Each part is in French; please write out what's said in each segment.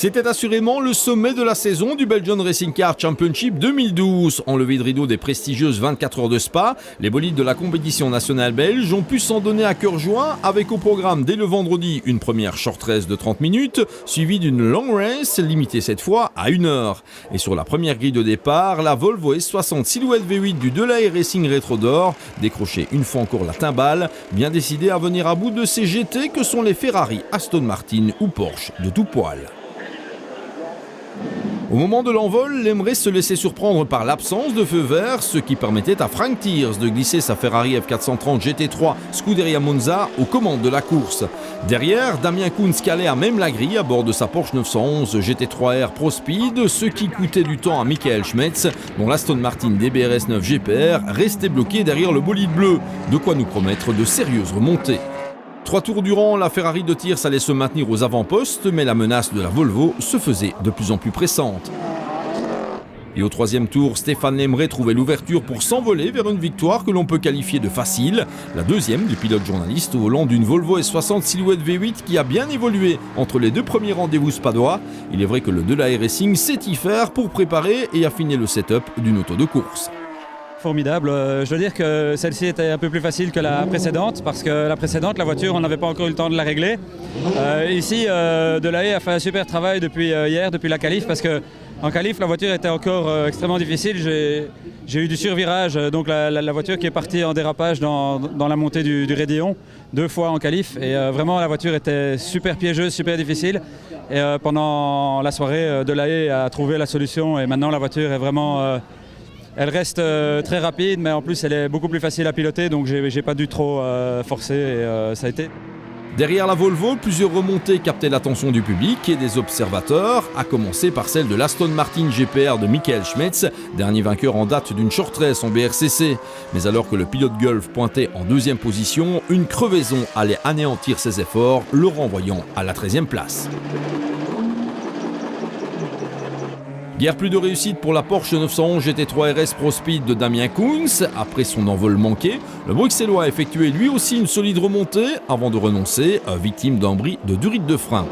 C'était assurément le sommet de la saison du Belgian Racing Car Championship 2012. En levée de rideau des prestigieuses 24 heures de Spa, les bolides de la compétition nationale belge ont pu s'en donner à cœur joie avec au programme dès le vendredi une première short race de 30 minutes, suivie d'une long race limitée cette fois à 1 heure. Et sur la première grille de départ, la Volvo S60 Silhouette V8 du Delahaye Racing Rétro d'Or décrochait une fois encore la timbale, bien décidé à venir à bout de ces GT que sont les Ferrari, Aston Martin ou Porsche de tout poil. Au moment de l'envol, l'Emre se laissait surprendre par l'absence de feu vert, ce qui permettait à Frank Tiers de glisser sa Ferrari F430 GT3 Scuderia Monza aux commandes de la course. Derrière, Damien Kounz calait à même la grille à bord de sa Porsche 911 GT3R Pro Speed, ce qui coûtait du temps à Michael Schmetz, dont l'Aston Martin DBRS 9 GPR restait bloqué derrière le bolide bleu, de quoi nous promettre de sérieuses remontées. 3 tours durant, la Ferrari de Tiers allait se maintenir aux avant-postes, mais la menace de la Volvo se faisait de plus en plus pressante. Et au 3e tour, Stéphane Lemre trouvait l'ouverture pour s'envoler vers une victoire que l'on peut qualifier de facile. La deuxième du pilote journaliste au volant d'une Volvo S60 Silhouette V8 qui a bien évolué entre les 2 premiers rendez-vous spadois. Il est vrai que le Delahaye Racing sait y faire pour préparer et affiner le setup d'une auto de course. Formidable, je dois dire que celle-ci était un peu plus facile que la précédente parce que la précédente, la voiture, on n'avait pas encore eu le temps de la régler. Ici, Delahaye a fait un super travail depuis hier, depuis la qualif, parce qu'en qualif, la voiture était encore extrêmement difficile. J'ai eu du survirage, donc la voiture qui est partie en dérapage dans la montée du Raidillon 2 fois en qualif. Et vraiment, la voiture était super piégeuse, super difficile. Et pendant la soirée, Delahaye a trouvé la solution et maintenant la voiture est vraiment... Elle reste très rapide, mais en plus elle est beaucoup plus facile à piloter, donc j'ai pas dû trop forcer et ça a été. Derrière la Volvo, plusieurs remontées captaient l'attention du public et des observateurs, à commencer par celle de l'Aston Martin GPR de Michael Schmetz, dernier vainqueur en date d'une short race en BRCC. Mais alors que le pilote Gulf pointait en 2e position, une crevaison allait anéantir ses efforts, le renvoyant à la 13e place. Guère plus de réussite pour la Porsche 911 GT3 RS Pro Speed de Damien Kounz. Après son envol manqué, le Bruxellois a effectué lui aussi une solide remontée avant de renoncer, victime d'un bris de durite de frein.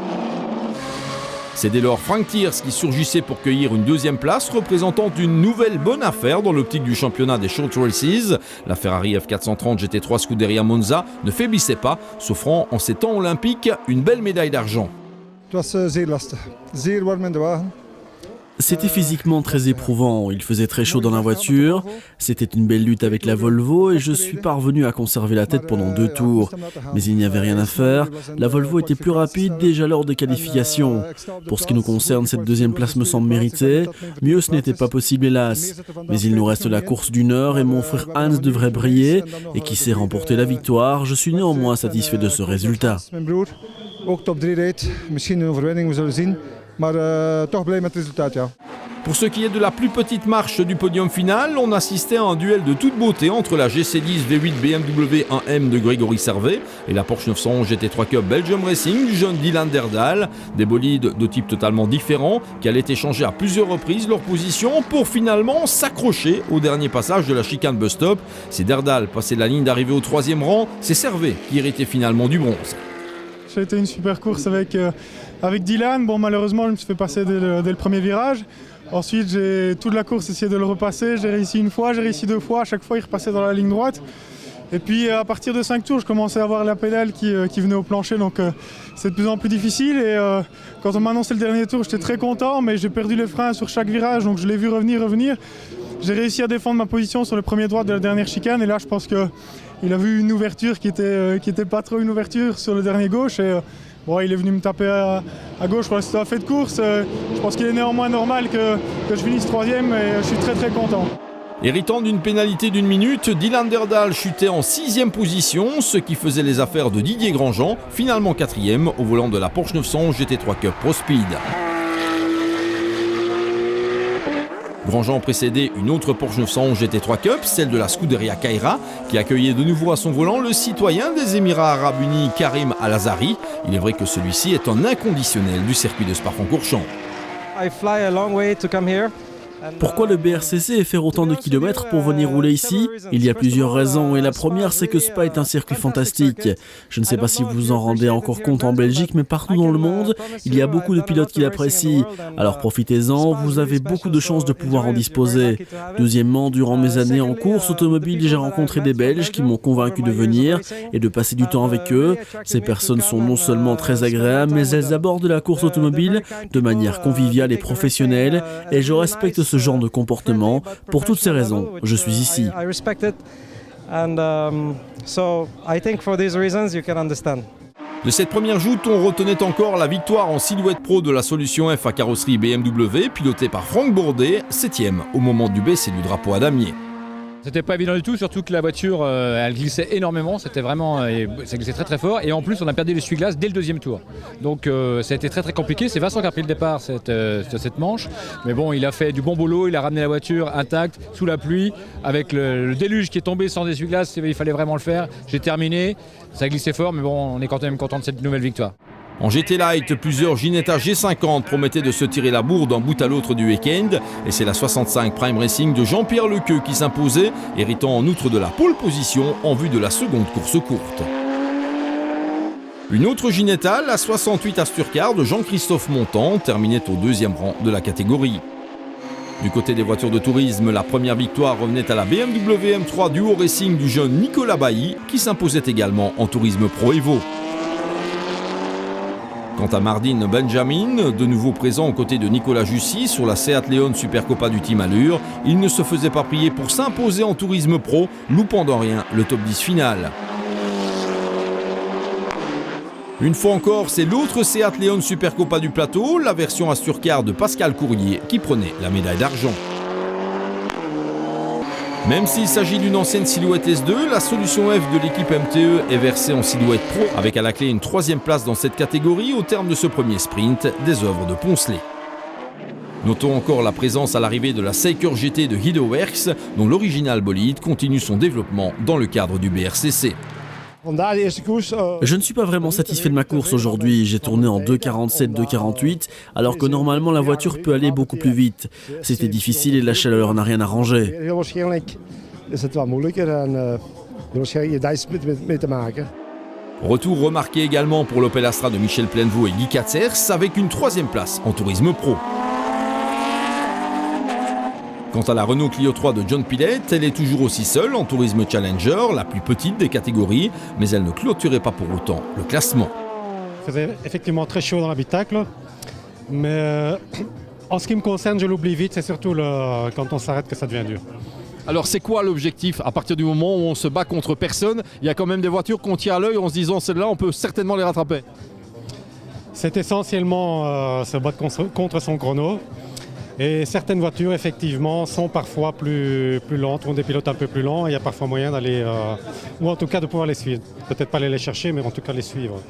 C'est dès lors Frank Tiers qui surgissait pour cueillir une 2e place, représentant une nouvelle bonne affaire dans l'optique du championnat des Short Races. La Ferrari F430 GT3 Scuderia Monza ne faiblissait pas, s'offrant en ces temps olympiques une belle médaille d'argent. C'était physiquement très éprouvant, il faisait très chaud dans la voiture, c'était une belle lutte avec la Volvo et je suis parvenu à conserver la tête pendant 2 tours. Mais il n'y avait rien à faire, la Volvo était plus rapide déjà lors des qualifications. Pour ce qui nous concerne, cette 2e place me semble méritée, mieux ce n'était pas possible hélas. Mais il nous reste la course d'1 heure et mon frère Hans devrait briller et qui sait remporter la victoire, je suis néanmoins satisfait de ce résultat. Pour ce qui est de la plus petite marche du podium final, on assistait à un duel de toute beauté entre la GC10 V8 BMW 1M de Grégory Servet et la Porsche 911 GT3 Cup Belgium Racing du jeune Dylan Derdal. Des bolides de type totalement différent qui allaient échanger à plusieurs reprises leur position pour finalement s'accrocher au dernier passage de la chicane bus stop. Si Derdal passait la ligne d'arrivée au 3e rang, c'est Servet qui héritait finalement du bronze. Ça a été une super course avec Dylan. Bon, malheureusement, je me suis fait passer dès le premier virage. Ensuite, j'ai toute la course essayé de le repasser. J'ai réussi 1 fois, j'ai réussi 2 fois. À chaque fois, il repassait dans la ligne droite. Et puis, à partir de 5 tours, je commençais à voir la pédale qui venait au plancher. Donc, c'est de plus en plus difficile. Et quand on m'a annoncé le dernier tour, j'étais très content. Mais j'ai perdu les freins sur chaque virage. Donc, je l'ai vu revenir. J'ai réussi à défendre ma position sur le premier droit de la dernière chicane. Et là, je pense qu'il a vu une ouverture qui était pas trop une ouverture sur le dernier gauche. Et, bon, il est venu me taper à gauche pour le fait de course. Je pense qu'il est néanmoins normal que je finisse 3e et je suis très très content. Héritant d'une pénalité d'1 minute, Dylan Derdal chutait en 6e position, ce qui faisait les affaires de Didier Grandjean, finalement 4e au volant de la Porsche 911 GT3 Cup Pro Speed. Grandjean précédait une autre Porsche 911 GT3 Cup, celle de la Scuderia Kaira, qui accueillait de nouveau à son volant le citoyen des Émirats Arabes Unis Karim Al-Azari. Il est vrai que celui-ci est un inconditionnel du circuit de Spa-Francorchamps. I fly a long way to come here. Pourquoi le BRCC faire autant de kilomètres pour venir rouler ici? Il y a plusieurs raisons et la première c'est que Spa est un circuit fantastique. Je ne sais pas si vous vous en rendez encore compte en Belgique, mais partout dans le monde, il y a beaucoup de pilotes qui l'apprécient. Alors profitez-en, vous avez beaucoup de chances de pouvoir en disposer. Deuxièmement, durant mes années en course automobile, j'ai rencontré des Belges qui m'ont convaincu de venir et de passer du temps avec eux. Ces personnes sont non seulement très agréables, mais elles abordent la course automobile de manière conviviale et professionnelle et je respecte ce genre de comportement. Pour toutes ces raisons, je suis ici. De cette première joute, on retenait encore la victoire en silhouette pro de la solution F à carrosserie BMW, pilotée par Franck Bourdet, 7e au moment du baisser du drapeau à damier. C'était pas évident du tout, surtout que la voiture elle glissait énormément, c'était vraiment, ça glissait très très fort et en plus on a perdu l'essuie-glace dès le deuxième tour. Donc ça a été très très compliqué, c'est Vincent qui a pris le départ cette manche, mais bon il a fait du bon boulot, il a ramené la voiture intacte sous la pluie, avec le déluge qui est tombé sans essuie-glace, il fallait vraiment le faire. J'ai terminé, ça glissait fort mais bon on est quand même content de cette nouvelle victoire. En GT Light, plusieurs Ginetta G50 promettaient de se tirer la bourre d'un bout à l'autre du week-end. Et c'est la 65 Prime Racing de Jean-Pierre Lequeux qui s'imposait, héritant en outre de la pole position en vue de la seconde course courte. Une autre Ginetta, la 68 Asturcar de Jean-Christophe Montant, terminait au deuxième rang de la catégorie. Du côté des voitures de tourisme, la première victoire revenait à la BMW M3 Duo Racing du jeune Nicolas Bailly, qui s'imposait également en tourisme Pro Evo. Quant à Mardin Benjamin, de nouveau présent aux côtés de Nicolas Jussy sur la Seat Leon Supercopa du Team Allure, il ne se faisait pas prier pour s'imposer en tourisme pro, loupant dans rien le top 10 final. Une fois encore, c'est l'autre Seat Leon Supercopa du plateau, la version Asturcar de Pascal Courrier, qui prenait la médaille d'argent. Même s'il s'agit d'une ancienne silhouette S2, la solution F de l'équipe MTE est versée en silhouette pro, avec à la clé une 3e place dans cette catégorie au terme de ce premier sprint des œuvres de Poncelet. Notons encore la présence à l'arrivée de la Seikor GT de Hideworks, dont l'original bolide continue son développement dans le cadre du BRCC. Je ne suis pas vraiment satisfait de ma course aujourd'hui. J'ai tourné en 2,47, 2,48, alors que normalement la voiture peut aller beaucoup plus vite. C'était difficile et la chaleur n'a rien arrangé. Retour remarqué également pour l'Opel Astra de Michel Plainevaux et Guy Katzers, avec une 3e place en tourisme pro. Quant à la Renault Clio 3 de John Pilette, elle est toujours aussi seule en tourisme Challenger, la plus petite des catégories, mais elle ne clôturait pas pour autant le classement. Il faisait effectivement très chaud dans l'habitacle, mais en ce qui me concerne, je l'oublie vite, c'est surtout quand on s'arrête que ça devient dur. Alors c'est quoi l'objectif? À partir du moment où on se bat contre personne, il y a quand même des voitures qu'on tient à l'œil en se disant celles-là on peut certainement les rattraper. C'est essentiellement se battre contre son chrono. Et certaines voitures, effectivement, sont parfois plus lentes, ont des pilotes un peu plus lents, et il y a parfois moyen d'aller, ou en tout cas de pouvoir les suivre. Peut-être pas aller les chercher, mais en tout cas les suivre.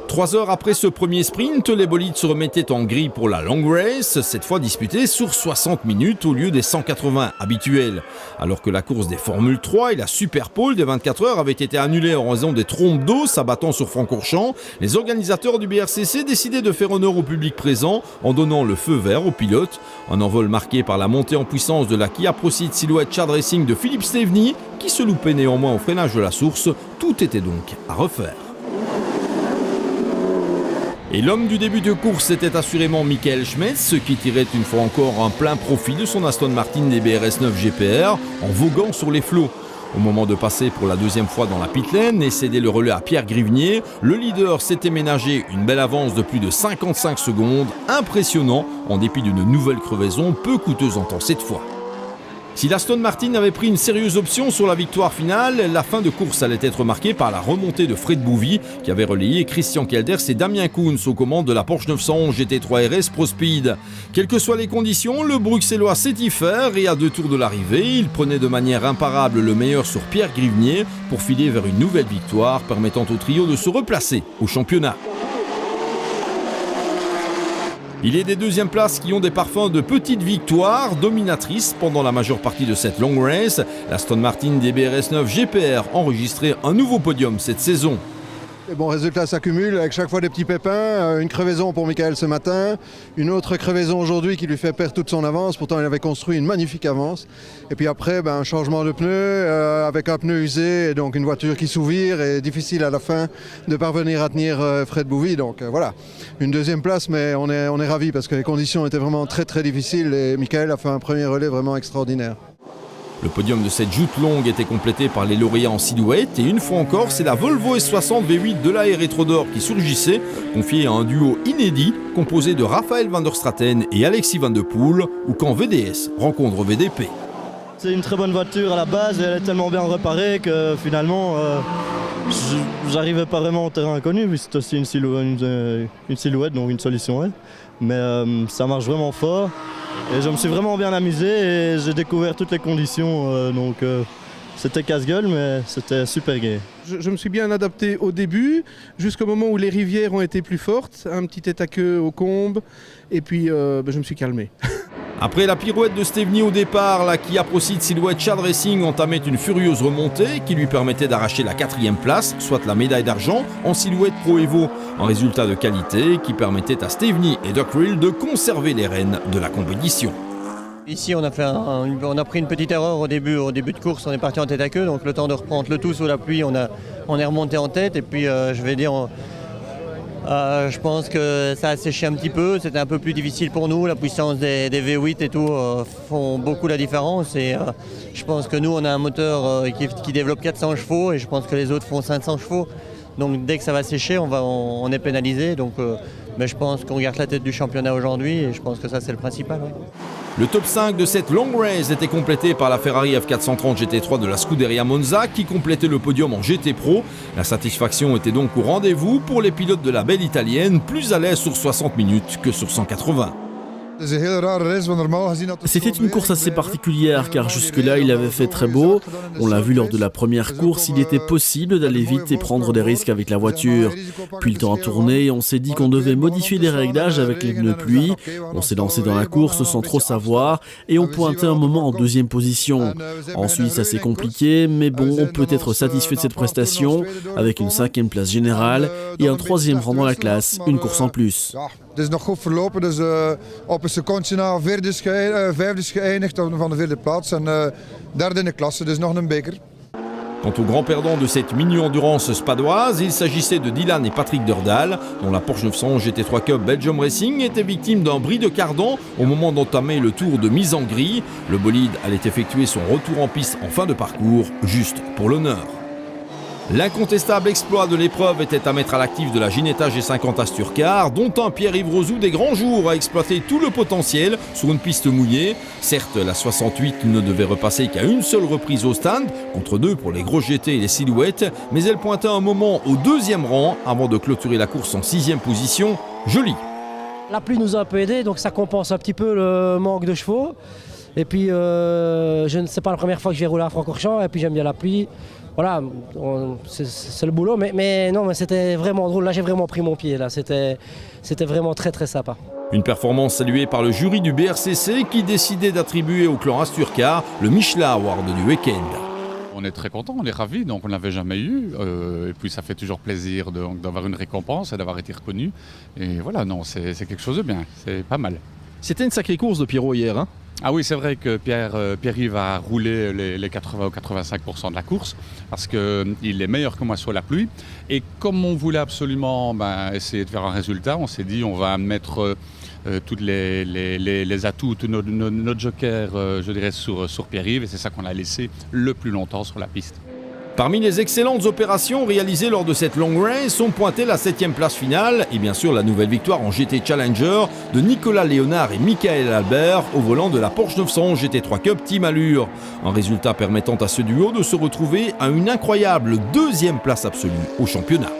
3 heures après ce premier sprint, les bolides se remettaient en grille pour la long race, cette fois disputée sur 60 minutes au lieu des 180 habituels. Alors que la course des Formule 3 et la Super Pole des 24 heures avaient été annulées en raison des trompes d'eau s'abattant sur Francorchamps, les organisateurs du BRCC décidaient de faire honneur au public présent en donnant le feu vert aux pilotes. Un envol marqué par la montée en puissance de la Kia Proceed Silhouette Chad Racing de Philippe Steveny, qui se loupait néanmoins au freinage de la source. Tout était donc à refaire. Et l'homme du début de course était assurément Michael Schmetz, qui tirait une fois encore un plein profit de son Aston Martin DBRS 9 GPR en voguant sur les flots. Au moment de passer pour la 2e fois dans la pit lane et céder le relais à Pierre Grivnier, le leader s'était ménagé une belle avance de plus de 55 secondes, impressionnant en dépit d'une nouvelle crevaison peu coûteuse en temps cette fois. Si l'Aston Martin avait pris une sérieuse option sur la victoire finale, la fin de course allait être marquée par la remontée de Fred Bouvy qui avait relayé Christian Kelders et Damien Koons aux commandes de la Porsche 911 GT3 RS Pro Speed. Quelles que soient les conditions, le Bruxellois sait y faire et à 2 tours de l'arrivée, il prenait de manière imparable le meilleur sur Pierre Grivnier pour filer vers une nouvelle victoire permettant au trio de se replacer au championnat. Il est des 2e places qui ont des parfums de petites victoires dominatrices pendant la majeure partie de cette long race. L'Aston Martin DBRS 9 GPR enregistrait un nouveau podium cette saison. Les bons résultats s'accumulent avec chaque fois des petits pépins. Une crevaison pour Michael ce matin, une autre crevaison aujourd'hui qui lui fait perdre toute son avance. Pourtant, il avait construit une magnifique avance. Et puis après, un changement de pneu avec un pneu usé et donc une voiture qui s'ouvre et difficile à la fin de parvenir à tenir Fred Bouvy. Donc voilà, une deuxième place, mais on est ravis parce que les conditions étaient vraiment très très difficiles et Michael a fait un premier relais vraiment extraordinaire. Le podium de cette joute longue était complété par les lauréats en silhouette et une fois encore, c'est la Volvo S60 V8 de la Rétro d'Or qui surgissait, confiée à un duo inédit composé de Raphaël van der Straten et Alexis Van de Poel, ou quand VDS rencontre VDP. C'est une très bonne voiture à la base et elle est tellement bien réparée que finalement j'arrivais pas vraiment au terrain inconnu, mais c'est aussi une silhouette, donc une solution. Mais ça marche vraiment fort. Et je me suis vraiment bien amusé et j'ai découvert toutes les conditions, donc c'était casse-gueule mais c'était super gai. Je me suis bien adapté au début, jusqu'au moment où les rivières ont été plus fortes, un petit tête à queue aux combes et puis je me suis calmé. Après la pirouette de Steveni au départ, la Kia Proceed Silhouette Chad Racing entamait une furieuse remontée qui lui permettait d'arracher la 4e place, soit la médaille d'argent en silhouette Pro Evo. Un résultat de qualité qui permettait à Steveni et Duckrill de conserver les rênes de la compétition. Ici on a pris une petite erreur au début de course, on est parti en tête à queue, donc le temps de reprendre le tout sous la pluie, on est remonté en tête et puis je vais dire... je pense que ça a séché un petit peu, c'était un peu plus difficile pour nous, la puissance des V8 et tout font beaucoup la différence et je pense que nous on a un moteur qui développe 400 chevaux et je pense que les autres font 500 chevaux, donc dès que ça va sécher on est pénalisé, donc mais je pense qu'on garde la tête du championnat aujourd'hui et je pense que ça c'est le principal. Ouais. Le top 5 de cette long race était complété par la Ferrari F430 GT3 de la Scuderia Monza qui complétait le podium en GT Pro. La satisfaction était donc au rendez-vous pour les pilotes de la belle italienne, plus à l'aise sur 60 minutes que sur 180. C'était une course assez particulière car jusque-là il avait fait très beau. On l'a vu lors de la première course, il était possible d'aller vite et prendre des risques avec la voiture. Puis le temps a tourné et on s'est dit qu'on devait modifier les réglages avec les pneus pluie. On s'est lancé dans la course sans trop savoir et on pointait un moment en 2e position. Ensuite ça s'est compliqué mais bon, on peut être satisfait de cette prestation avec une 5e place générale et un 3e rang dans la classe, une course en plus. Het is nog goed verlopen, dus op een secondje na vijfde is geëindigd van de 4e plaats en derde in de klasse, dus nog een beker. Quant aux grands perdants de cette mini-endurance spadoise, il s'agissait de Dylan et Patrick Derdal, dont la Porsche 911 GT3 Cup Belgium Racing était victime d'un bris de cardan au moment d'entamer le tour de mise en grille. Le bolide allait effectuer son retour en piste en fin de parcours, juste pour l'honneur. L'incontestable exploit de l'épreuve était à mettre à l'actif de la Ginetta G50 Asturcar, dont un Pierre-Yves Rozou des grands jours a exploité tout le potentiel sur une piste mouillée. Certes, la 68 ne devait repasser qu'à une seule reprise au stand, contre 2 pour les gros GT et les silhouettes, mais elle pointait un moment au 2e rang avant de clôturer la course en 6e position. Joli. La pluie nous a un peu aidé, donc ça compense un petit peu le manque de chevaux. Et puis, c'est pas la première fois que je vais rouler à Francorchamps, et puis j'aime bien la pluie. Voilà, c'est le boulot, mais non, mais c'était vraiment drôle. Là, j'ai vraiment pris mon pied. Là, c'était vraiment très très sympa. Une performance saluée par le jury du BRCC qui décidait d'attribuer au clan Asturcar le Michelin Award du week-end. On est très content, on est ravis, donc on ne l'avait jamais eu. Et puis ça fait toujours plaisir d'avoir une récompense et d'avoir été reconnu. Et voilà, non, c'est quelque chose de bien, c'est pas mal. C'était une sacrée course de Pierrot hier, hein? Ah oui, c'est vrai que Pierre-Yves a roulé les 80 ou 85% de la course parce qu'il est meilleur que moi sur la pluie. Et comme on voulait absolument essayer de faire un résultat, on s'est dit on va mettre tous les atouts, tous nos jokers, je dirais, sur Pierre-Yves. Et c'est ça qu'on a laissé le plus longtemps sur la piste. Parmi les excellentes opérations réalisées lors de cette long race, on pointait la 7e place finale et bien sûr la nouvelle victoire en GT Challenger de Nicolas Léonard et Michael Albert au volant de la Porsche 911 GT3 Cup Team Allure. Un résultat permettant à ce duo de se retrouver à une incroyable 2e place absolue au championnat.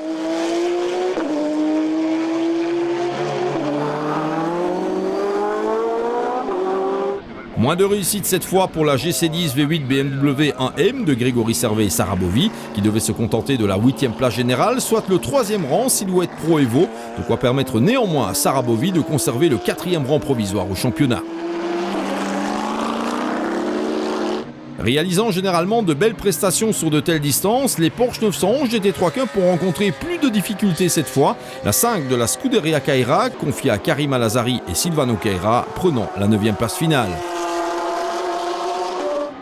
Moins de réussite cette fois pour la GC10 V8 BMW 1M de Grégory Servet et Sarah Bovy, qui devait se contenter de la 8e place générale, soit le 3e rang silhouette Pro Evo, de quoi permettre néanmoins à Sarah Bovy de conserver le 4e rang provisoire au championnat. Réalisant généralement de belles prestations sur de telles distances, les Porsche 911 GT3 Cup ont rencontré plus de difficultés cette fois. La 5 de la Scuderia Kaira, confiée à Karim Alazari et Silvano Kaira, prenant la 9e place finale.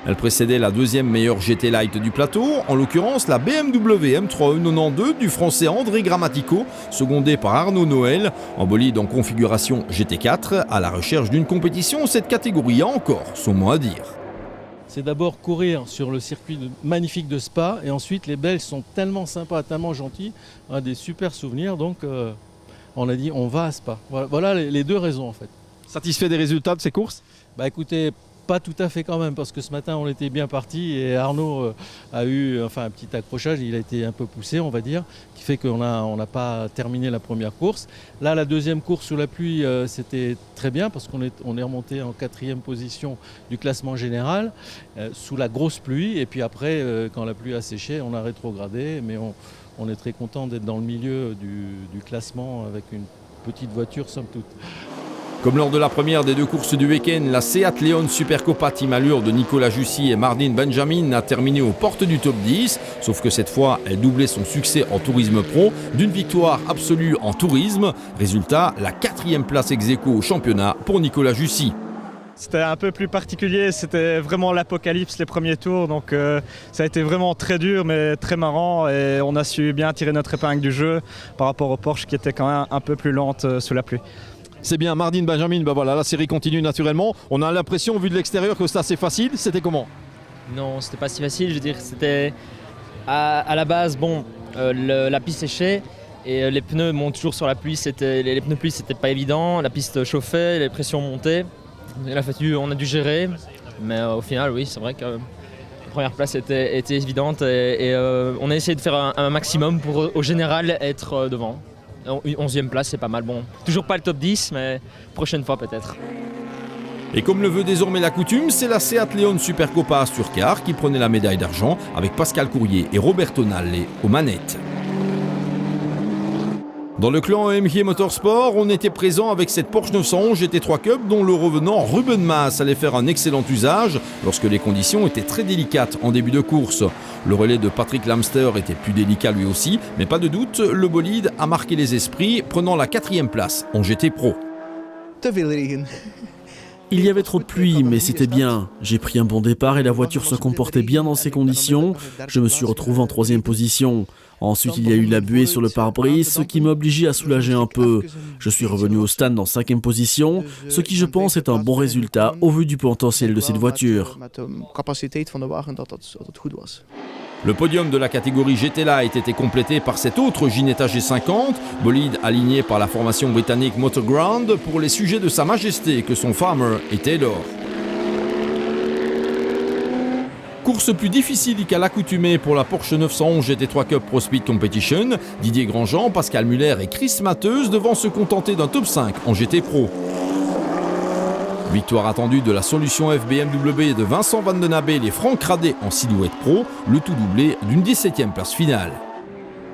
Elle précédait la deuxième meilleure GT Light du plateau, en l'occurrence la BMW M3E92 du français André Grammatico, secondé par Arnaud Noël, en bolide en configuration GT4, à la recherche d'une compétition où cette catégorie a encore son mot à dire. C'est d'abord courir sur le circuit magnifique de Spa, et ensuite les Belges sont tellement sympas, tellement gentils, on a des super souvenirs, donc on a dit on va à Spa. Voilà les deux raisons en fait. Satisfait des résultats de ces courses? Bah écoutez, pas tout à fait quand même, parce que ce matin on était bien parti et Arnaud a eu un petit accrochage, il a été un peu poussé on va dire, qui fait qu'on n'a pas terminé la première course. Là la deuxième course sous la pluie c'était très bien parce qu'on est remonté en 4e position du classement général sous la grosse pluie, et puis après quand la pluie a séché on a rétrogradé, mais on est très content d'être dans le milieu du classement avec une petite voiture somme toute. Comme lors de la première des deux courses du week-end, la Seat Leon Supercopa Team Allure de Nicolas Jussy et Mardin Benjamin a terminé aux portes du top 10, sauf que cette fois, elle doublait son succès en tourisme pro d'une victoire absolue en tourisme. Résultat, la 4e place ex-aequo au championnat pour Nicolas Jussy. C'était un peu plus particulier, c'était vraiment l'apocalypse les premiers tours, donc ça a été vraiment très dur mais très marrant, et on a su bien tirer notre épingle du jeu par rapport aux Porsche qui étaient quand même un peu plus lentes sous la pluie. C'est bien, Mardin Benjamin, voilà, la série continue naturellement. On a l'impression, vu de l'extérieur, que c'était assez facile. C'était comment? Non, c'était pas si facile. Je veux dire, c'était à la base, bon, la piste séchait et les pneus montent toujours sur la pluie. Les pneus pluie, c'était pas évident. La piste chauffait, les pressions montaient. On a dû gérer, mais au final, oui, c'est vrai que la première place était évidente et on a essayé de faire un maximum pour, au général, être devant. 11e place, c'est pas mal. Bon, toujours pas le top 10, mais prochaine fois peut-être. Et comme le veut désormais la coutume, c'est la Seat Leon Supercopa Asturcar qui prenait la médaille d'argent avec Pascal Courrier et Roberto Nalle aux manettes. Dans le clan MG Motorsport, on était présent avec cette Porsche 911 GT3 Cup dont le revenant Ruben Maas allait faire un excellent usage lorsque les conditions étaient très délicates en début de course. Le relais de Patrick Lamster était plus délicat lui aussi, mais pas de doute, le bolide a marqué les esprits, prenant la 4e place en GT Pro. Il y avait trop de pluie, mais c'était bien. J'ai pris un bon départ et la voiture se comportait bien dans ces conditions. Je me suis retrouvé en 3e position. Ensuite, il y a eu la buée sur le pare-brise, ce qui m'a obligé à soulager un peu. Je suis revenu au stand en 5e position, ce qui je pense est un bon résultat au vu du potentiel de cette voiture. Le podium de la catégorie GT Light était complété par cette autre Ginetta G50, bolide aligné par la formation britannique Motorground pour les sujets de Sa Majesté que sont Farmer et Taylor. Course plus difficile qu'à l'accoutumée pour la Porsche 911 GT3 Cup Pro Speed Competition, Didier Grandjean, Pascal Muller et Chris Matheus devant se contenter d'un top 5 en GT Pro. Victoire attendue de la solution FBMW de Vincent Vandenabel et Franck Radet en silhouette pro, le tout doublé d'une 17e place finale.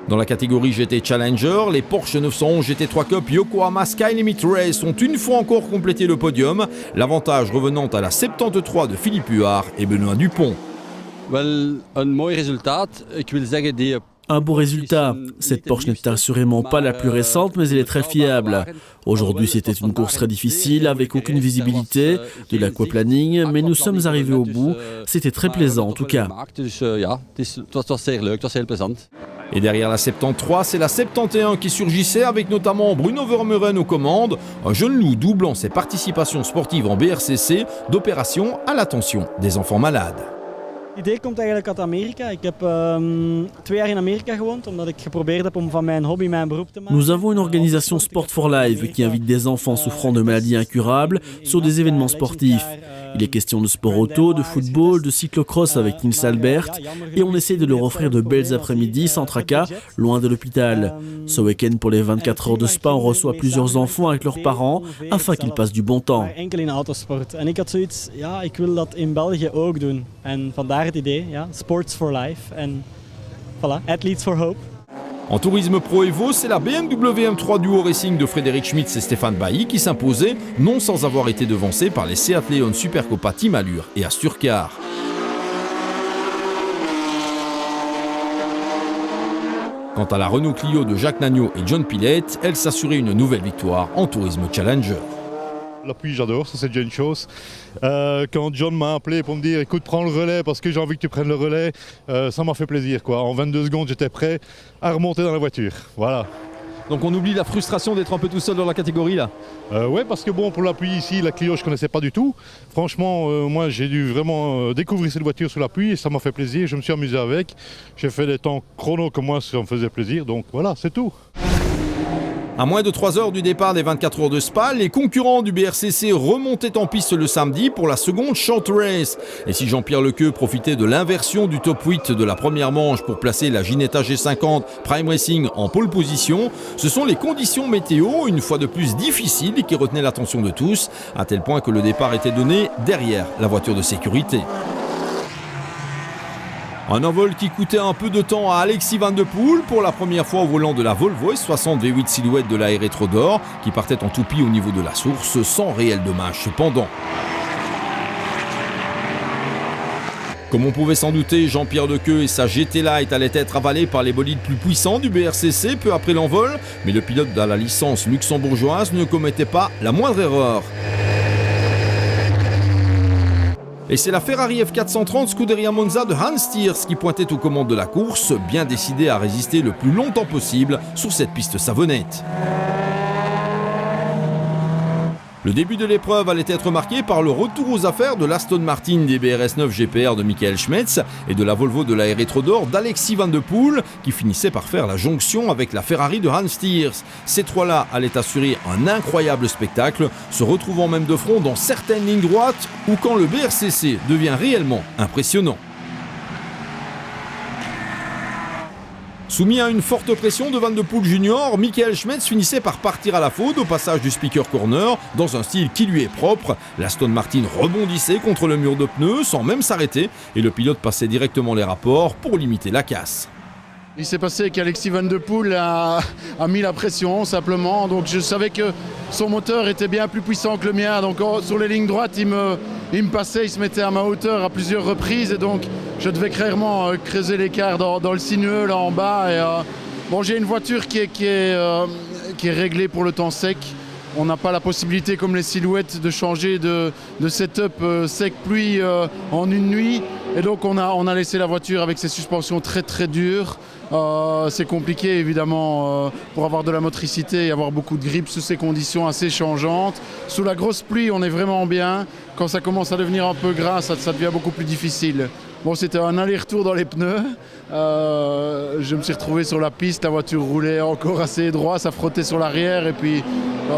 Dans la catégorie GT Challenger, les Porsche 911 GT3 Cup Yokohama Sky Limit Race ont une fois encore complété le podium, l'avantage revenant à la 73 de Philippe Huard et Benoît Dupont. Un beau résultat. Cette Porsche n'est assurément pas la plus récente, mais elle est très fiable. Aujourd'hui, c'était une course très difficile, avec aucune visibilité, de l'aquaplaning, mais nous sommes arrivés au bout. C'était très plaisant en tout cas. Et derrière la 73, c'est la 71 qui surgissait avec notamment Bruno Vermeuren aux commandes, un jeune loup doublant ses participations sportives en BRCC d'opération à l'attention des enfants malades. L'idée komt eigenlijk uit Amerika. Ik heb 2 jaar in Amerika gewoond omdat ik geprobeerd heb om van mijn hobby mijn beroep te maken. Nous avons une organisation Sport for Life qui invite des enfants souffrant de maladies incurables sur des événements sportifs. Il est question de sport auto, de football, de cyclocross avec Nils Albert et on essaie de leur offrir de belles après-midi sans tracas, loin de l'hôpital. Ce week-end pour les 24 heures de Spa, on reçoit plusieurs enfants avec leurs parents afin qu'ils passent du bon temps. Enkel in autosport. En ik had zoiets, ja, ik wil dat in België ook doen. En vandaar het idee, ja, Sports for Life en voilà, Athletes for Hope. En tourisme pro Evo, c'est la BMW M3 Duo Racing de Frédéric Schmitz et Stéphane Bailly qui s'imposait, non sans avoir été devancé par les Seat Leon Supercopa Team Allure et Asturcar. Quant à la Renault Clio de Jacques Nagnaud et John Pilette, elle s'assurait une nouvelle victoire en Tourisme Challenger. L'appui, j'adore, ça c'est déjà une chose. Quand John m'a appelé pour me dire écoute, prends le relais parce que j'ai envie que tu prennes le relais, ça m'a fait plaisir, quoi. En 22 secondes, j'étais prêt à remonter dans la voiture. Voilà. Donc on oublie la frustration d'être un peu tout seul dans la catégorie là. Ouais, parce que bon, pour l'appui ici, la Clio je connaissais pas du tout. Franchement, moi j'ai dû vraiment découvrir cette voiture sous la pluie et ça m'a fait plaisir. Je me suis amusé avec. J'ai fait des temps chrono comme moi, ça me faisait plaisir. Donc voilà, c'est tout. À moins de 3 heures du départ des 24 heures de Spa, les concurrents du BRCC remontaient en piste le samedi pour la seconde short race. Et si Jean-Pierre Lequeux profitait de l'inversion du top 8 de la première manche pour placer la Ginetta G50 Prime Racing en pole position, ce sont les conditions météo, une fois de plus difficiles, qui retenaient l'attention de tous, à tel point que le départ était donné derrière la voiture de sécurité. Un envol qui coûtait un peu de temps à Alexis Van de Poel pour la première fois au volant de la Volvo S60 V8 Silhouette de la R d'Or qui partait en toupie au niveau de la source sans réel dommage cependant. Comme on pouvait s'en douter, Jean-Pierre Lequeux et sa GT Light allaient être avalés par les bolides plus puissants du BRCC peu après l'envol, mais le pilote de la licence luxembourgeoise ne commettait pas la moindre erreur. Et c'est la Ferrari F430 Scuderia Monza de Hans Thiers qui pointait aux commandes de la course, bien décidé à résister le plus longtemps possible sur cette piste savonnette. Le début de l'épreuve allait être marqué par le retour aux affaires de l'Aston Martin DBRS 9 GPR de Michael Schmetz et de la Volvo de la R d'Or d'Alexis Van de Poel qui finissait par faire la jonction avec la Ferrari de Hans Thiers. Ces trois-là allaient assurer un incroyable spectacle, se retrouvant même de front dans certaines lignes droites ou quand le BRCC devient réellement impressionnant. Soumis à une forte pression de Van de Poel Junior, Michael Schmetz finissait par partir à la faute au passage du speaker corner dans un style qui lui est propre. L'Aston Martin rebondissait contre le mur de pneus sans même s'arrêter et le pilote passait directement les rapports pour limiter la casse. Il s'est passé qu'Alexis Van de Poel a mis la pression simplement, donc je savais que son moteur était bien plus puissant que le mien, donc sur les lignes droites il me passait, il se mettait à ma hauteur à plusieurs reprises et donc je devais clairement creuser l'écart dans le sinueux là en bas. Et, bon, j'ai une voiture qui est réglée pour le temps sec. On n'a pas la possibilité comme les silhouettes de changer de setup sec-pluie en une nuit. Et donc on a laissé la voiture avec ses suspensions très très dures. C'est compliqué évidemment pour avoir de la motricité et avoir beaucoup de grip sous ces conditions assez changeantes. Sous la grosse pluie on est vraiment bien. Quand ça commence à devenir un peu gras, ça devient beaucoup plus difficile. Bon, c'était un aller-retour dans les pneus. Je me suis retrouvé sur la piste, la voiture roulait encore assez droit, ça frottait sur l'arrière et puis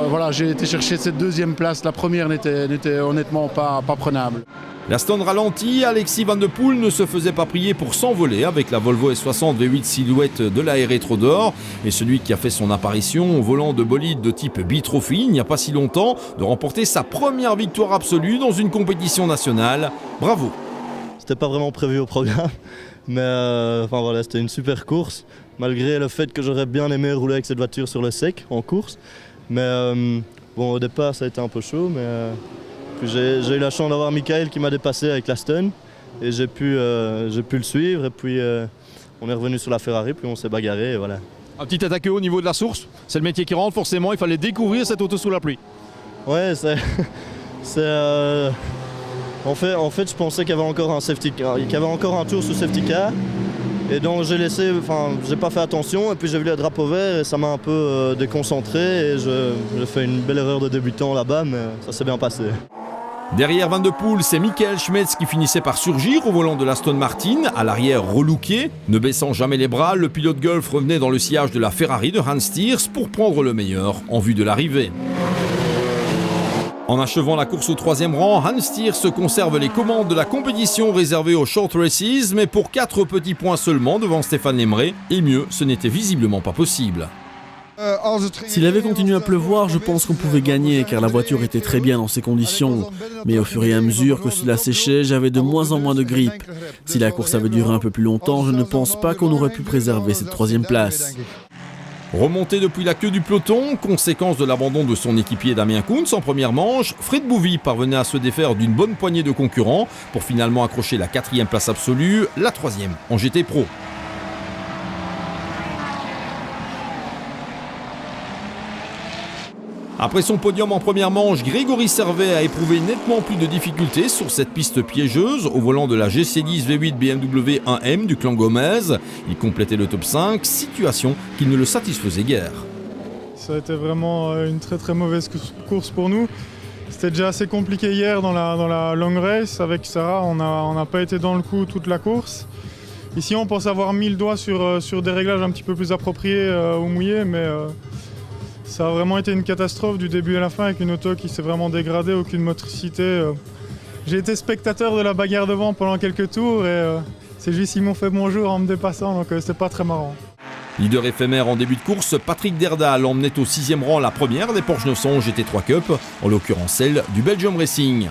voilà, j'ai été chercher cette deuxième place. La première n'était honnêtement pas prenable. L'Aston ralentit, Alexis Van de Poel ne se faisait pas prier pour s'envoler avec la Volvo S60 V8 Silhouette de la R d'Or et celui qui a fait son apparition au volant de bolide de type B-Trophy il n'y a pas si longtemps de remporter sa première victoire absolue dans une compétition nationale. Bravo! C'était pas vraiment prévu au programme, mais enfin voilà, c'était une super course, malgré le fait que j'aurais bien aimé rouler avec cette voiture sur le sec en course. Mais bon, au départ ça a été un peu chaud, mais puis j'ai eu la chance d'avoir Michael qui m'a dépassé avec l'Aston et j'ai pu le suivre et puis on est revenu sur la Ferrari, puis on s'est bagarré et voilà. Un petit attaqueux au niveau de la source, c'est le métier qui rentre forcément, il fallait découvrir cette auto sous la pluie. Ouais, en fait, je pensais qu'il y avait encore un safety car, qu'il y avait encore un tour sous safety car. Et donc j'ai pas fait attention et puis j'ai vu le drapeau vert et ça m'a un peu déconcentré et j'ai fait une belle erreur de débutant là-bas, mais ça s'est bien passé. Derrière Van de Poel, c'est Michael Schmetz qui finissait par surgir au volant de l'Aston Martin, à l'arrière relooké. Ne baissant jamais les bras, le pilote Golf revenait dans le sillage de la Ferrari de Hans Thiers pour prendre le meilleur en vue de l'arrivée. En achevant la course au 3e rang, Hans Thiers se conserve les commandes de la compétition réservée aux short races, mais pour 4 petits points seulement devant Stéphane Lemrey, et mieux, ce n'était visiblement pas possible. S'il avait continué à pleuvoir, je pense qu'on pouvait gagner car la voiture était très bien dans ces conditions. Mais au fur et à mesure que cela séchait, j'avais de moins en moins de grippe. Si la course avait duré un peu plus longtemps, je ne pense pas qu'on aurait pu préserver cette 3e place. Remonté depuis la queue du peloton, conséquence de l'abandon de son équipier Damien Kounz en première manche, Fred Bouvy parvenait à se défaire d'une bonne poignée de concurrents pour finalement accrocher la 4e place absolue, la 3e en GT Pro. Après son podium en première manche, Grégory Servet a éprouvé nettement plus de difficultés sur cette piste piégeuse au volant de la GC10 V8 BMW 1M du clan Gomez. Il complétait le top 5, situation qui ne le satisfaisait guère. Ça a été vraiment une très mauvaise course pour nous. C'était déjà assez compliqué hier dans la long race. Avec Sarah, on n'a pas été dans le coup toute la course. Ici, on pense avoir mis le doigt sur des réglages un petit peu plus appropriés au mouillé, mais ça a vraiment été une catastrophe du début à la fin avec une auto qui s'est vraiment dégradée, aucune motricité. J'ai été spectateur de la bagarre devant pendant quelques tours et c'est juste qu'ils m'ont fait bonjour en me dépassant, donc c'était pas très marrant. Leader éphémère en début de course, Patrick Derdal emmenait au 6e rang la première des Porsche 911 GT3 Cup, en l'occurrence celle du Belgium Racing.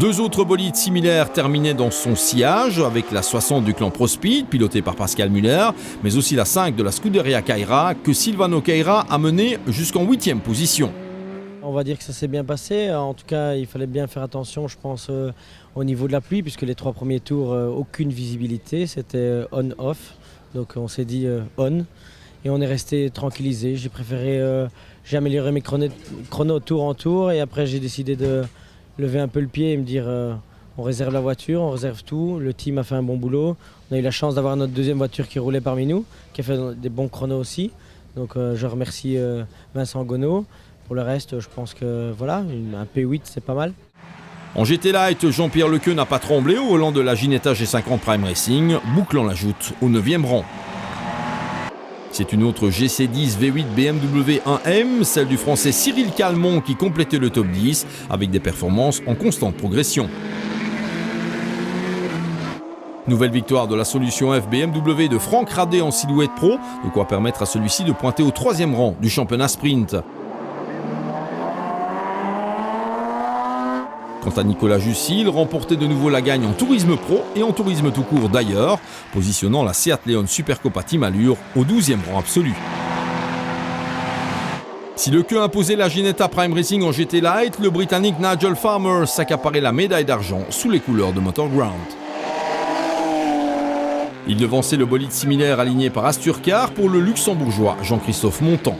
Deux autres bolides similaires terminaient dans son sillage, avec la 60 du clan ProSpeed, pilotée par Pascal Muller, mais aussi la 5 de la Scuderia Kaira, que Silvano Kaira a menée jusqu'en 8e position. On va dire que ça s'est bien passé. En tout cas, il fallait bien faire attention, je pense, au niveau de la pluie, puisque les 3 premiers tours, aucune visibilité, c'était on-off. Donc on s'est dit on, et on est resté tranquillisé. J'ai amélioré mes chronos tour en tour, et après j'ai décidé de lever un peu le pied et me dire on réserve la voiture, on réserve tout. Le team a fait un bon boulot. On a eu la chance d'avoir notre deuxième voiture qui roulait parmi nous, qui a fait des bons chronos aussi. Donc je remercie Vincent Gonneau. Pour le reste, je pense que voilà, un P8 c'est pas mal. En GT Light, Jean-Pierre Lequeux n'a pas tremblé au volant de la Ginetta G50 Prime Racing, bouclant la joute au 9e rang. C'est une autre GC10 V8 BMW 1M, celle du français Cyril Calmont qui complétait le top 10 avec des performances en constante progression. Nouvelle victoire de la solution F BMW de Franck Radé en silhouette pro, de quoi permettre à celui-ci de pointer au 3e rang du championnat sprint. Quant à Nicolas Jussy, il remportait de nouveau la gagne en tourisme pro et en tourisme tout court d'ailleurs, positionnant la Seat Leon Supercopa Team Allure au 12e rang absolu. Si Lequeux imposait la Ginetta Prime Racing en GT Light, le Britannique Nigel Farmer s'accaparait la médaille d'argent sous les couleurs de Motorground. Il devançait le bolide similaire aligné par Asturcar pour le luxembourgeois Jean-Christophe Montand.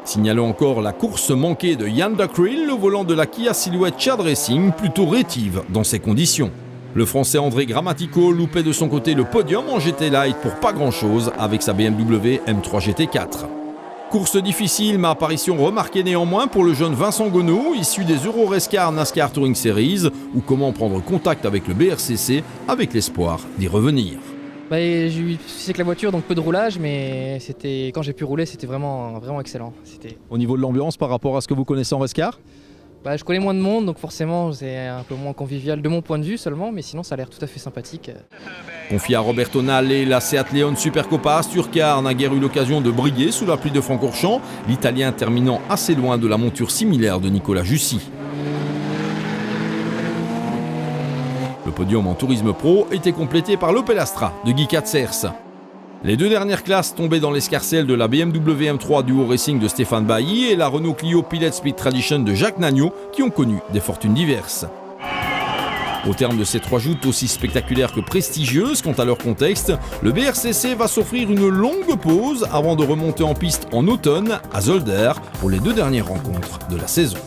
Signalons encore la course manquée de Jan de Kriel, le volant de la Kia Silhouette Chad Racing, plutôt rétive dans ces conditions. Le français André Grammatico loupait de son côté le podium en GT Light pour pas grand-chose avec sa BMW M3 GT4. Course difficile, mais apparition remarquée néanmoins pour le jeune Vincent Gonneau, issu des Euro-Rescar NASCAR Touring Series, ou comment prendre contact avec le BRCC avec l'espoir d'y revenir. J'ai eu souci avec la voiture, donc peu de roulage, mais quand j'ai pu rouler, c'était vraiment excellent. Au niveau de l'ambiance par rapport à ce que vous connaissez en Rescar ? Je connais moins de monde, donc forcément c'est un peu moins convivial de mon point de vue seulement, mais sinon ça a l'air tout à fait sympathique. Confié à Roberto Nalle, la Seat Leon Supercopa Asturcar n'a guère eu l'occasion de briller sous la pluie de Francorchamps, l'Italien terminant assez loin de la monture similaire de Nicolas Jussy. Le podium en tourisme pro était complété par l'Opel Astra de Guy Katzers. Les deux dernières classes tombaient dans l'escarcelle de la BMW M3 Duo Racing de Stéphane Bailly et la Renault Clio Pilot Speed Tradition de Jacques Nagnaud qui ont connu des fortunes diverses. Au terme de ces 3 joutes aussi spectaculaires que prestigieuses quant à leur contexte, le BRCC va s'offrir une longue pause avant de remonter en piste en automne à Zolder pour les 2 dernières rencontres de la saison.